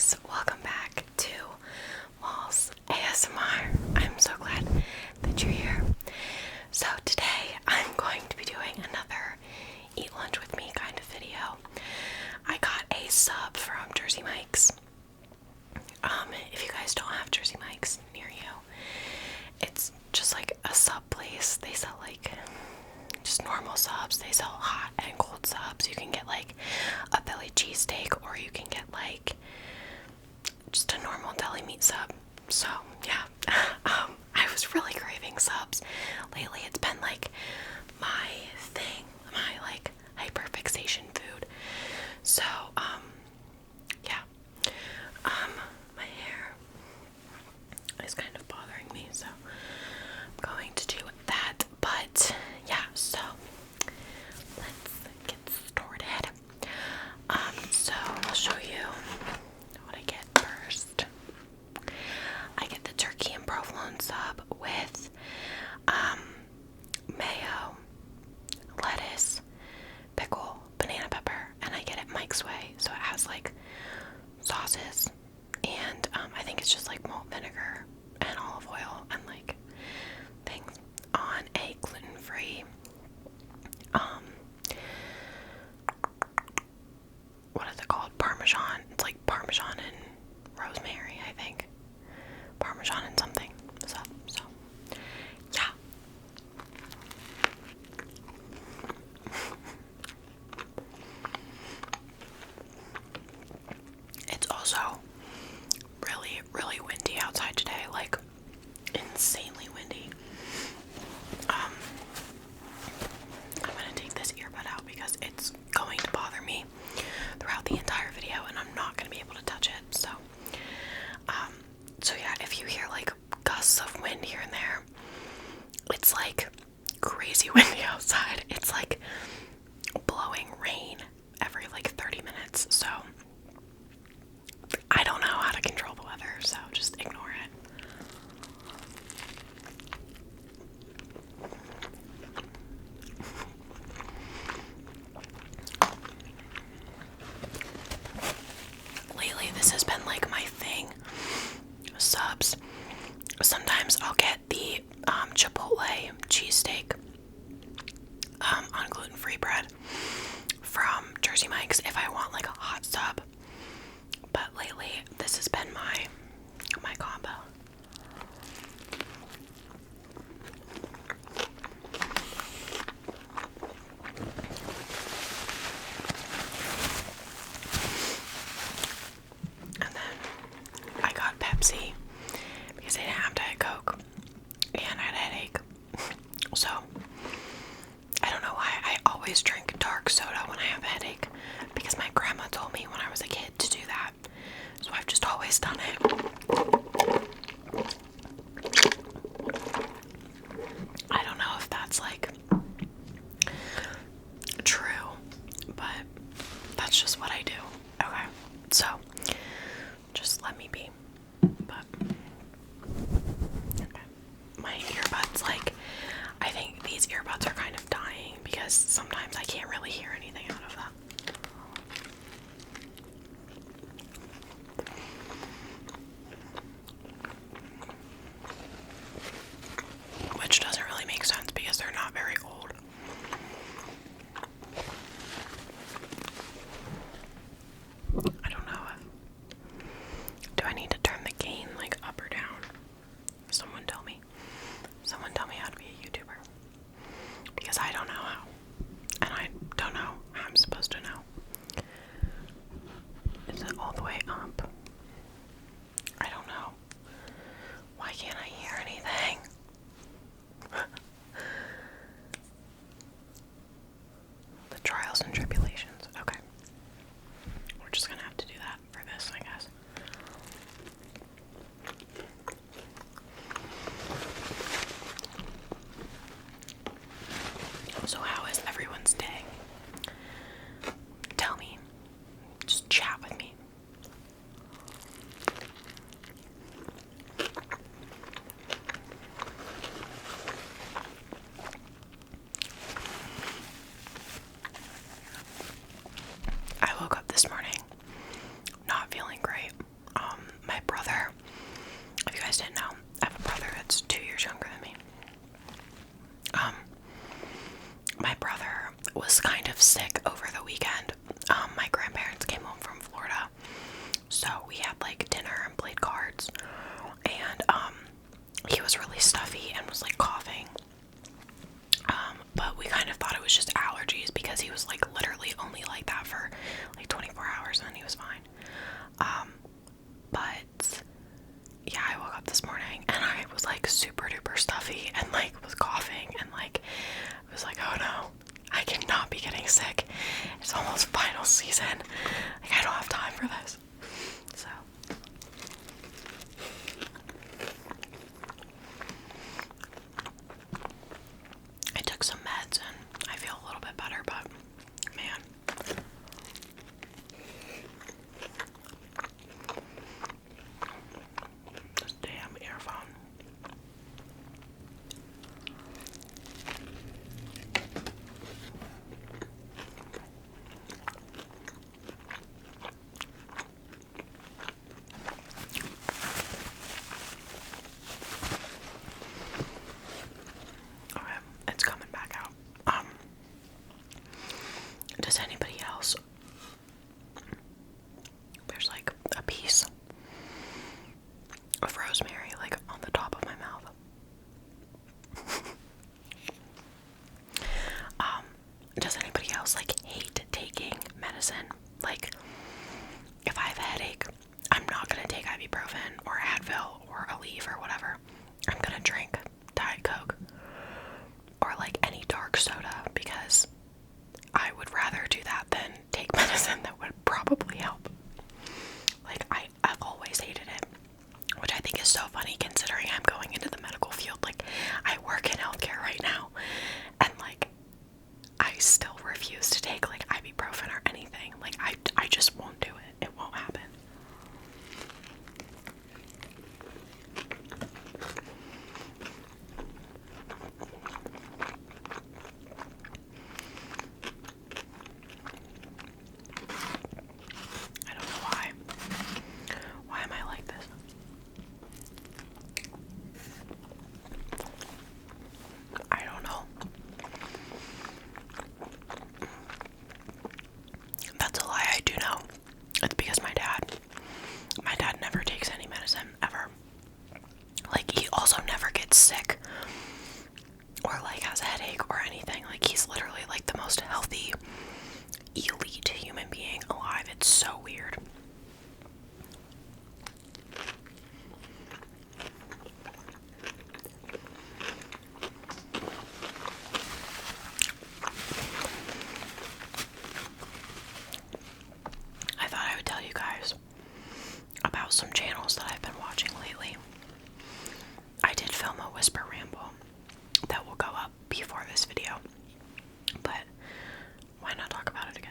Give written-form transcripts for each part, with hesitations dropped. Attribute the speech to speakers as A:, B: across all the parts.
A: guys, welcome back to Malls ASMR. I'm so glad that you're here. So today I'm going to be doing another eat lunch with me kind of video. I got a sub from Jersey Mike's. If you guys don't have Jersey Mike's near you, it's just like a sub place. They sell like just normal subs. They sell hot and cold subs. You can get like a Philly cheesesteak, or you can get like just a normal deli meat sub. So yeah, I was really craving subs lately. It's been like my thing, my like hyperfixation food. So yeah, my hair is kind of bothering me, so I'm going to do that. But yeah, so let's get started. So I'll show you what I get first. I get the turkey and provolone sub with mayo, lettuce, pickle, banana pepper, and I get it Mike's Way, so it has like sauces and I think it's just like malt vinegar and olive oil and like things on a gluten-free what is it called? Parmesan. It's like Parmesan and rosemary, I think. Parmesan and something. So yeah. It's also really, really windy outside today, like insanely windy. I'm gonna take this earbud out because it's going to bother me throughout the entire video and I'm not gonna be able to touch it. So yeah, if you hear like gusts of wind here and there, it's like crazy windy outside. It's like blowing rain every like 30 minutes. So I don't know how to control the weather, so just ignore it. Lately, this has been like my thing. Subs. Sometimes I'll get the Chipotle cheesesteak on gluten-free bread from Jersey Mike's if I want like a hot sub. But lately, this has been my combo. And then I got Pepsi because I didn't have Diet Coke and I had a headache. So I don't know why I always drink dark soda when I have a headache, because my grandma told me when I was a kid to do that. So I've just always done it. I don't know if that's like true, but that's just what I do. Okay, so just let me be. But okay. My earbuds, like, I think these earbuds are kind of dying because sometimes I can't really hear anything out of them. Which doesn't really make sense because they're not very old. I don't know. Do I need to turn the gain like up or down? Someone tell me. Someone tell me how to be a YouTuber. Because I don't know how. And I don't know how I'm supposed to know. Is it all the way up? I don't know. Why can't I hear anything? The trials and tribulations. Okay. We're just gonna have to do that for this, I guess. was kind of sick over the weekend. My grandparents came home from Florida, so we had like dinner and played cards, and he was really stuffy and was like coughing. But we kind of thought it was just allergies because he was like literally only like that for like 24 hours and then he was fine. But yeah, I woke up this morning and I was like super duper stuffy and like was coughing and like I was like, oh no, I cannot be getting sick. It's almost final season. Like I don't have time for this. So I took some meds and I feel a little bit better, but man. This damn earphone. Okay, it's coming back out. Does anybody else? There's like a piece of rosemary like on the top of my mouth. Does anybody else like hate taking medicine? Like if I have a headache, I'm not gonna take ibuprofen or Advil or Aleve or whatever. I'm gonna drink Diet Coke or like any dark soda because I would rather do that than take medicine that would probably help. Like I've always hated it, which I think is so funny considering I'm going into the medical field. Like I work in healthcare right now and like I still refuse to take like ibuprofen or anything. Like I just won't do it. It won't happen. I don't know why. Why am I like this? I don't know. That's a lie, I do know. It's because my dad never takes any medicine, ever. Like, he also never gets sick or like has a headache or anything. Like, he's literally like the most healthy, elite human being alive. It's so weird. I thought I would tell you guys about some channels that I've been watching lately. I did film a whisper ramble that will go up before this video, but why not talk about it again?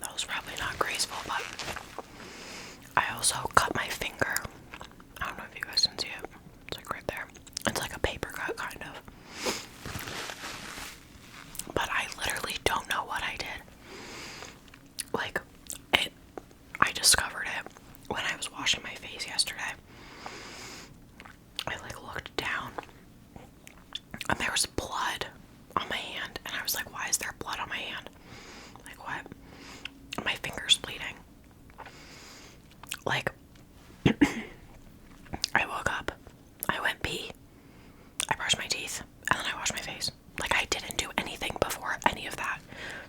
A: That was probably not graceful, but I also cut my finger. I don't know if you guys can see it. It's like right there. It's like a paper cut, kind of. But I literally don't know what I did. Like, I discovered it when I was washing my face yesterday. I like looked down and there was blood on my hand, and I was like, why is there blood on my hand? Like, what? My finger's bleeding. Like, I woke up, I went pee, I brushed my teeth, and then I washed my face. Like, I didn't do anything before any of that.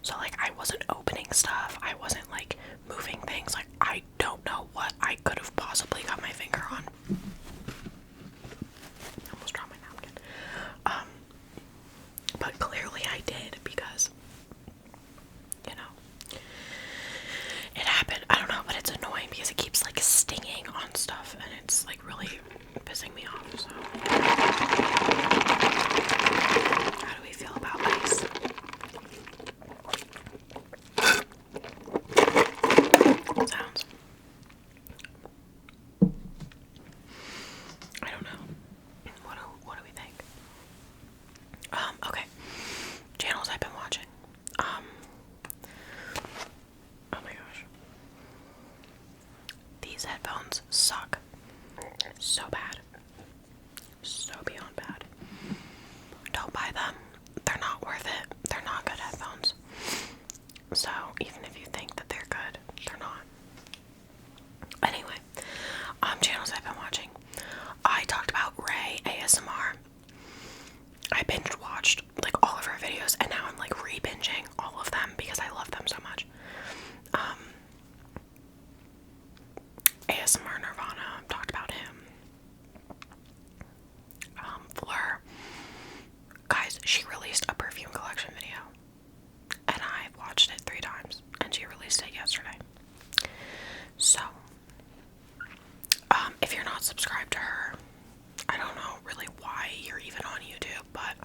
A: So, like, I wasn't opening stuff, I wasn't, like, moving things. Like, I don't know what I could have possibly got my finger on. headphones suck. So bad. So beyond bad. Don't buy them. They're not worth it. They're not good headphones. So even if you think that they're good, they're not. Anyway, channels I've been watching. I talked about Ray ASMR. I binge watched like all of her videos, and now I'm like re-binging all of them because I love them so much. ASMR Nirvana, talked about him. Fleur, guys, she released a perfume collection video, and I've watched it 3 times, and she released it yesterday. So, if you're not subscribed to her, I don't know really why you're even on YouTube, but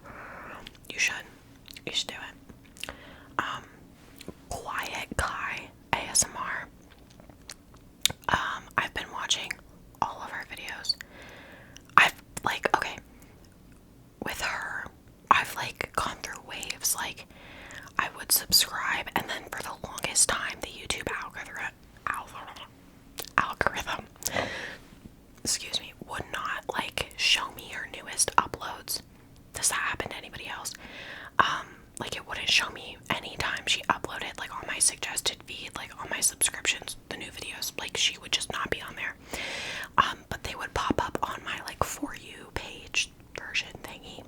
A: you should. You should do it. Quiet Kai ASMR. I've been watching all of her videos. I've like, okay, with her, I've like gone through waves. Like, I would subscribe, and then for the longest time, the YouTube algorithm, excuse me, would not like show me her newest uploads. Does that happen to anybody else? Like, it wouldn't show me anytime she uploaded, like on my suggested feed, like on my subscriptions, the new videos. Like, she would just not be on there. But they would pop up on my like For You page version thingy.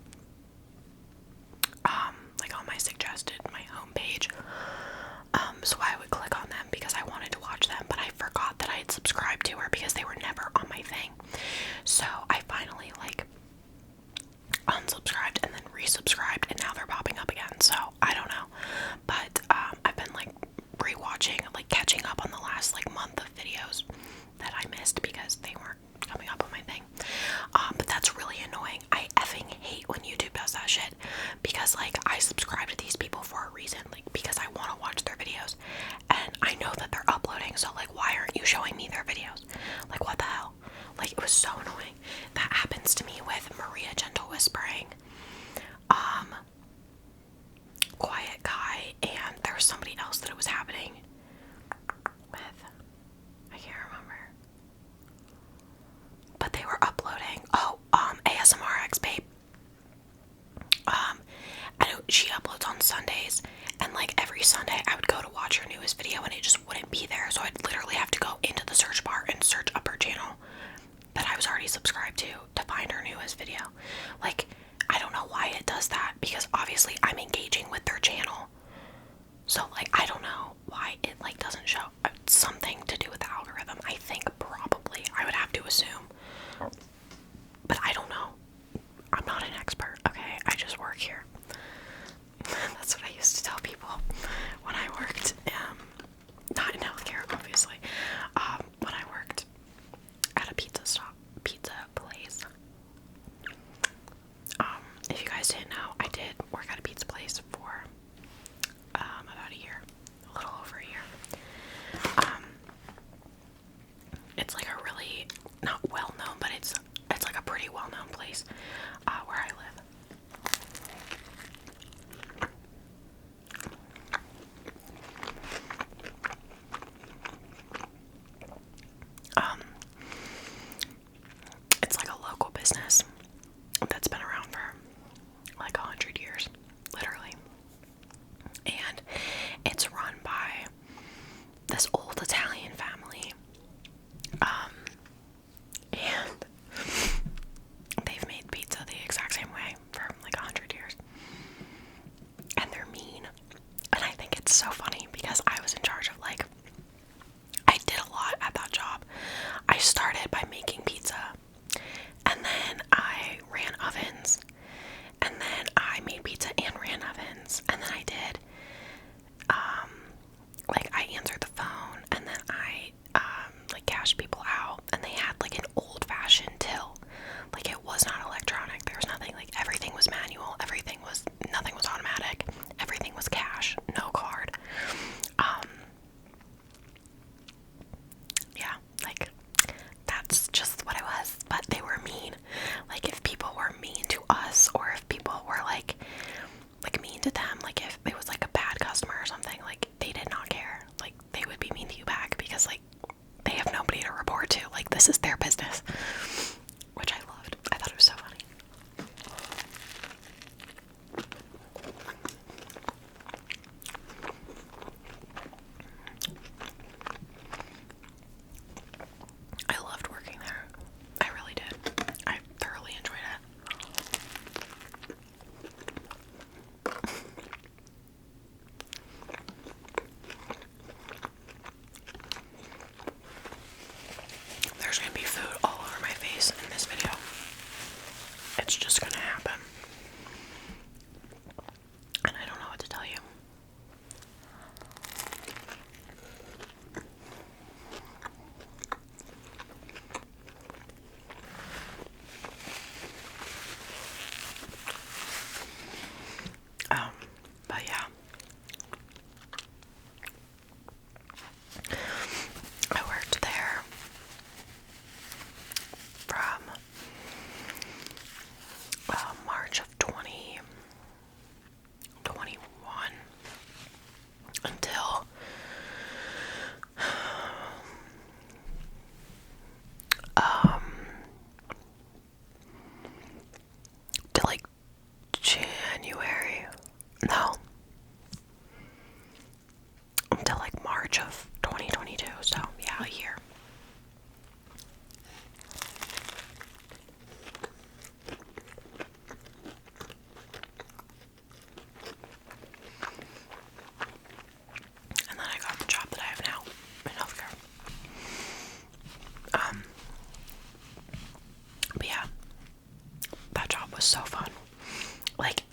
A: Like on my suggested, my home page. So I would click on them because I wanted to watch them, but I forgot that I had subscribed to her because they were never on my thing. So I finally like unsubscribed and then resubscribed, and now they're popping up again. So I don't know, but I've been like rewatching, like catching up on the last like month of videos that I missed because they weren't coming up on my thing. But that's really annoying. I effing hate when YouTube does that shit, because like I subscribe to these people for a reason, like because I want to watch their videos, and I know that they're uploading, so like why aren't you showing me their videos? Like, what the hell? Like, it was so annoying. That happens to me with Maria Gentle Whispering, Quiet Kai, and there was somebody else that it was happening with. I can't remember. But they were uploading. Oh, ASMR X Babe. And she uploads on Sundays, and like every Sunday I would go to watch her newest video and it just wouldn't be there, so I'd literally have to go into the search bar and search up her channel that I was already subscribed to find her newest video. Like, I don't know why it does that, because obviously I'm engaging with their channel, so like I don't know why it like doesn't show. Something to do with the algorithm, I think. Probably, I would have to assume, but I don't know. I'm not an expert, okay? I just work here. That's what I used to tell people when I worked, not in healthcare, obviously, when I worked at a pizza place. If you guys didn't know, I did work at a pizza place for, about a year, a little over a year. It's like a really, not well-known, but it's like a pretty well-known place, where I live. It's like a local business that's been around for like 100 years, literally. And it's run by this old Italian family. And they've made pizza the exact same way for like 100 years. And they're mean. And I think it's so funny because I was in charge of like, I did a lot at that job. I started by making pizza, and then I ran ovens, and then I made pizza and ran ovens, and then I did, like I answered the phone, and then I, like cashed people out, and they had like an old-fashioned till. Like, it was not electronic. There was nothing, like everything was manual, nothing was automatic, everything was cash, no card. Yeah, like, that's just what it was. But they were mean. Like, if people were mean to us, or if people were like mean to them, like if it was like a bad customer or something, like they did not care. Like, they would be mean to you back because like they have nobody to report to. Like, there's gonna be food all over my face in this video. It's just gonna happen. And I don't know what to tell you. But yeah. I worked there from March of 2021 until to like January. No. Until like March of 2022. So yeah, a year. And then I got the job that I have now in healthcare. But yeah, that job was so fun. Like,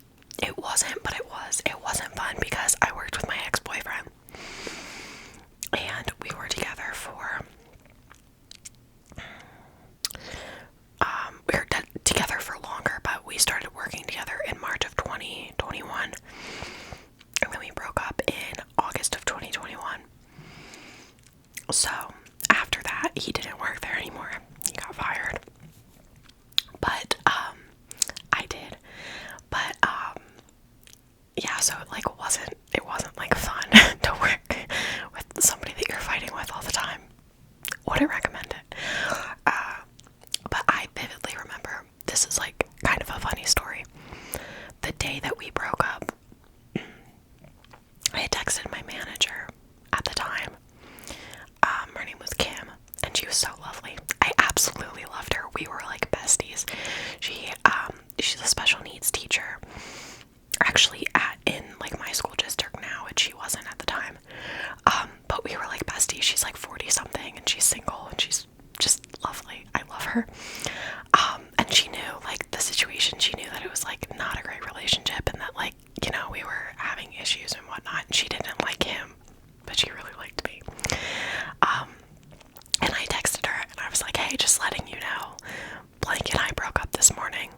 A: it wasn't, but it was. It wasn't fun because I worked with my ex-boyfriend. And we were together for, together for longer, but we started working together in March of 2021. And then we broke up in August of 2021. So, after that, he didn't work there anymore. He got fired. But, I did. But, yeah, so it wasn't like fun to work with somebody that you're fighting with all the time. Wouldn't recommend it. But I vividly remember, this is like kind of a funny story. The day that we broke up, I had texted my manager at the time. Her name was Kim, and she was so lovely. I absolutely loved her. We were like besties. She's a special needs teacher, actually in like my school district now, and she wasn't at the time. But we were like besties. She's like 40 something, and she's single, and she's just lovely. I love her. And she knew like the situation. She knew that it was like not a great relationship, and that like, you know, we were having issues and whatnot. And she didn't like him, but she really liked me. And I texted her and I was like, hey, just letting you know, Blank and I broke up this morning.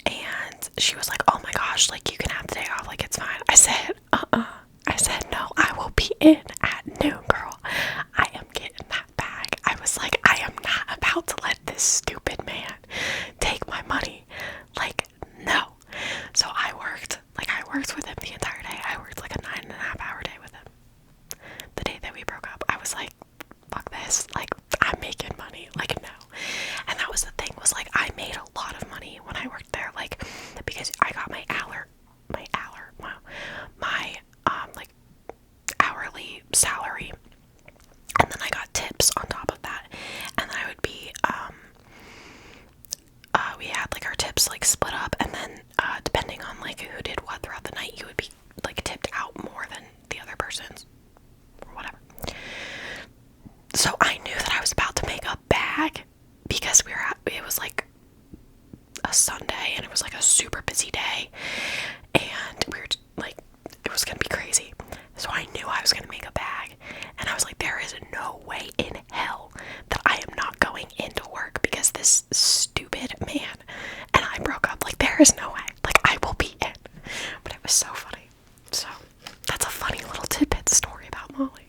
A: And she was like, oh my gosh, like you can have the day off, like it's fine. I said, I said, no, I will be in at noon, girl. I am getting that bag. I was like, I am not about to let this stupid man take my money. Like, no. So I worked with him the entire day. I worked like a 9.5-hour day with him. The day that we broke up, I was like, fuck this. Like, I'm making money. Like, no. And that was the thing, was like, I made a lot of money when I worked there. Like, because I got my like hourly salary, and then I got tips on top of that, and then I would be we had like our tips like split up, and then depending on like who did what throughout the night, you would be like tipped out more than the other person's or whatever. So I knew that I was about to make a bag because it was like a Sunday, and it was like a super busy day, and we were like, it was gonna be crazy. So I knew I was gonna make a bag, and I was like, there is no way in hell that I am not going into work because this stupid man and I broke up. Like, there is no way. Like, I will be in. But it was so funny. So that's a funny little tidbit story about Molly.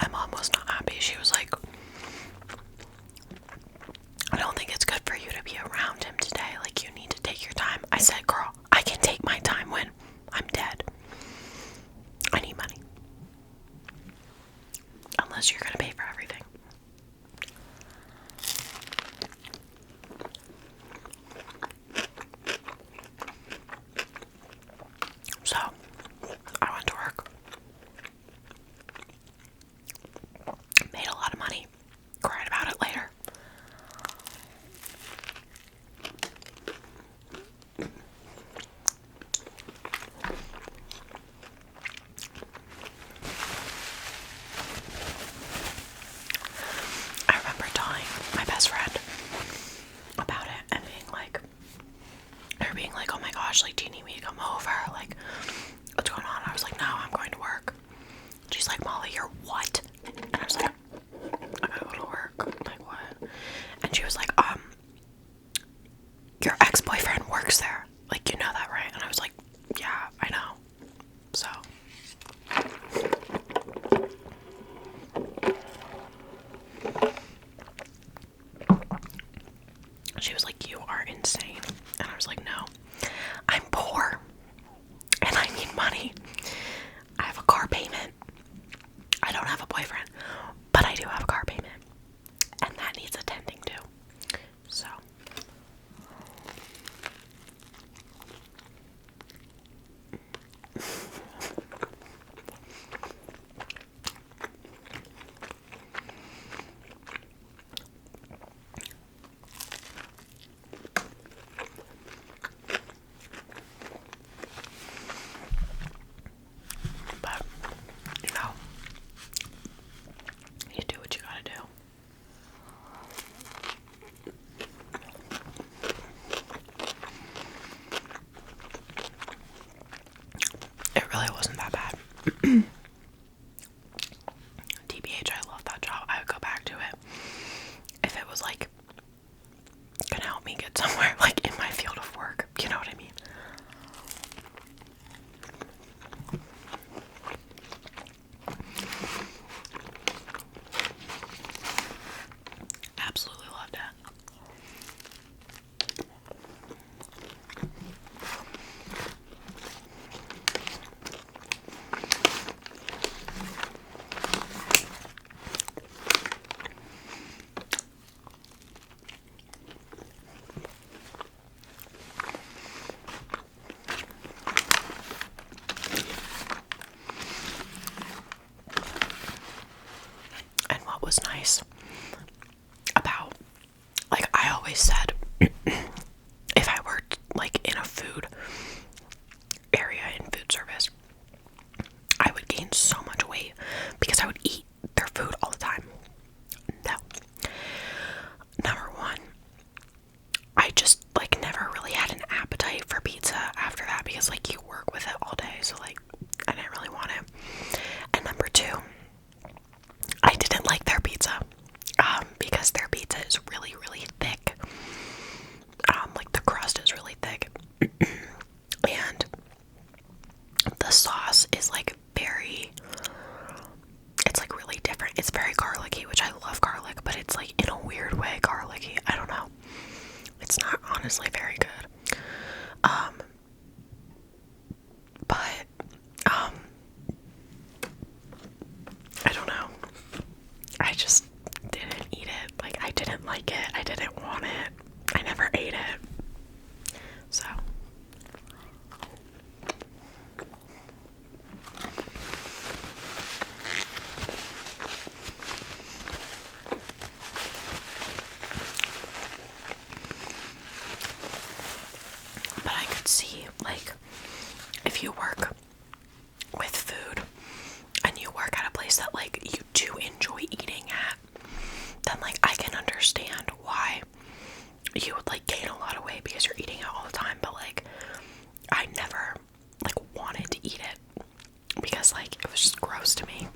A: My mom was not happy. She was like, I don't think it's good for you to be around him today. Like, you need to take your time. I said, girl, I can take my time when I'm dead. I need money. Unless you're gonna pay for everything. So, I went to work. Made a lot of money. Cried about it later. wasn't that bad. TBH, I love that job. I would go back to it if it was like gonna help me get somewhere like in my field of work. You know what I mean? Absolutely loved it. And what was nice about, like I always said, if I worked like in a food area in food service, I would gain so much weight because I would eat their food all the time. No. Number one, I just like never really had an appetite for pizza after that because like you work with it all day, so like I didn't really want it. And number two, I didn't like their pizza because their pizza is really, really thick. Like the crust is really thick. And the sauce is like it's like really different. It's very garlicky, which I love garlic, but it's like in a weird way garlicky. I don't know. It's not honestly very good. But I don't know. I just didn't eat it. Like I didn't like it. I didn't want it. I never ate it. So but I could see, like, if you work with food and you work at a place that, like, you do enjoy eating at, then, like, I can understand why you would, like, gain a lot of weight because you're eating it all the time. But, like, I never, like, wanted to eat it because, like, it was just gross to me.